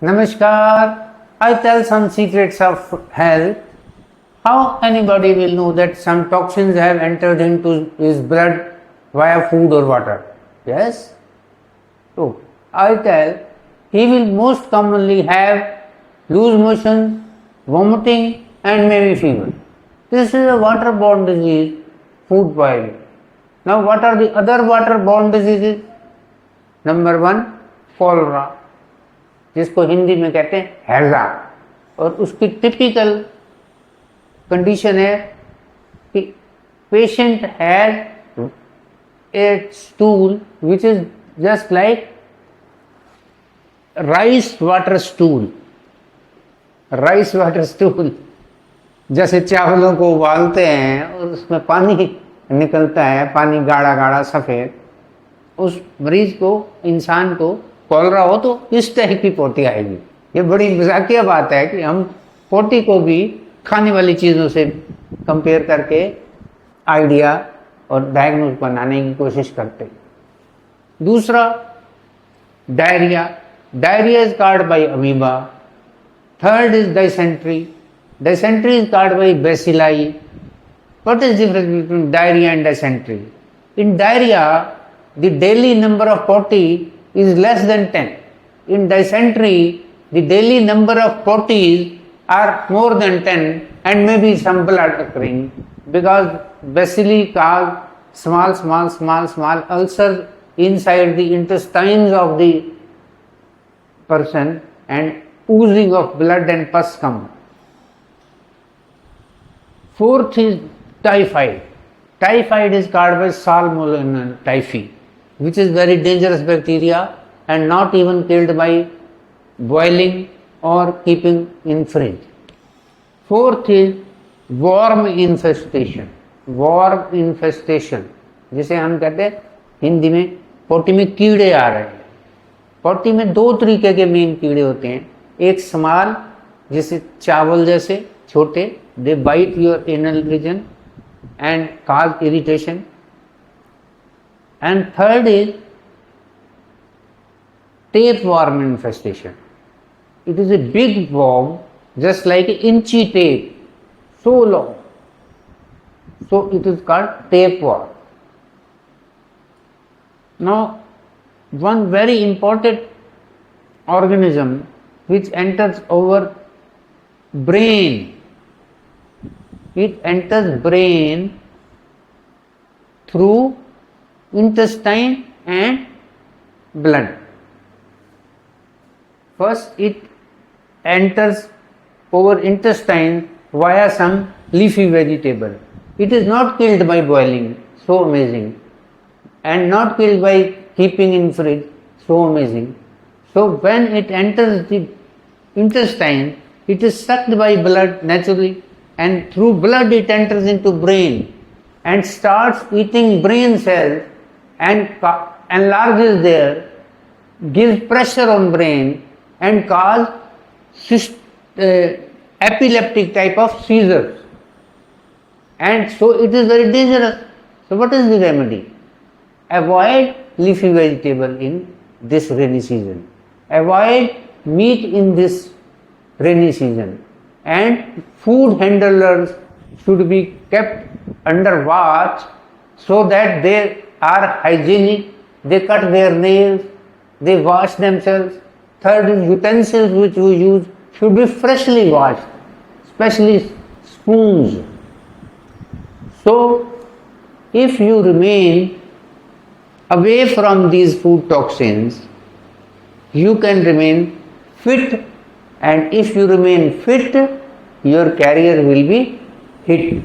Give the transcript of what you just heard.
Namaskar. I tell some secrets of health. How anybody will know that some toxins have entered into his blood via food or water? Yes? So, I tell he will most commonly have loose motion, vomiting and maybe fever. This is a waterborne disease, food poisoning. Now, what are the other waterborne diseases? Number 1, cholera, जिसको हिंदी में कहते हैं हैजा, और उसकी typical condition है कि patient has a stool which is just like rice water stool. Rice water stool जैसे चावलों को उबालते हैं और उसमें पानी निकलता है, पानी गाढ़ा गाढ़ा सफ़ेद, उस मरीज को, इंसान को कॉलरा हो तो इस तरह की पोटी आएगी। ये बड़ी मजाकिया बात है कि हम पोटी को भी खाने वाली चीज़ों से कंपेयर करके आइडिया और डायग्नोज बनाने की कोशिश करते हैं। दूसरा, diarrhoea. Diarrhoea is caused by amoeba. Third is dysentery. Dysentery is caused by bacilli. What is the difference between diarrhea and dysentery? In diarrhea, the daily number of potty is less than 10. In dysentery, the daily number of potties are more than 10 and maybe some blood occurring, because bacilli cause small ulcers inside the intestines of the person and oozing of blood and pus come. Fourth is typhoid. Typhoid is caused by Salmonella typhi, which is very dangerous bacteria and not even killed by boiling or keeping in fridge. Fourth is worm infestation. Worm infestation, जिसे हम कहते हैं हिंदी में पोटी में कीड़े आ रहे हैं। पोटी में दो तरीके के मेन कीड़े होते हैं। एक स्मॉल, जैसे चावल जैसे छोटे, they bite your anal region and cause irritation. And third is tapeworm infestation. It is a big worm, just like an inchy tape, so long. So it is called tapeworm. Now, one very important organism which enters our brain. It enters brain through intestine and blood. First, it enters over intestine via some leafy vegetable. It is not killed by boiling, so amazing, and not killed by keeping in fridge, so amazing. So when it enters the intestine, it is sucked by blood naturally, and through blood it enters into brain and starts eating brain cells and enlarges there, gives pressure on brain and cause epileptic type of seizures. And so it is very dangerous. So what is the remedy? Avoid leafy vegetable in this rainy season. Avoid meat in this rainy season. And food handlers should be kept under watch so that they are hygienic, they cut their nails, they wash themselves. Third is utensils which we use should be freshly washed, especially spoons. So, if you remain away from these food toxins, you can remain fit. And if you remain fit, your career will be hit.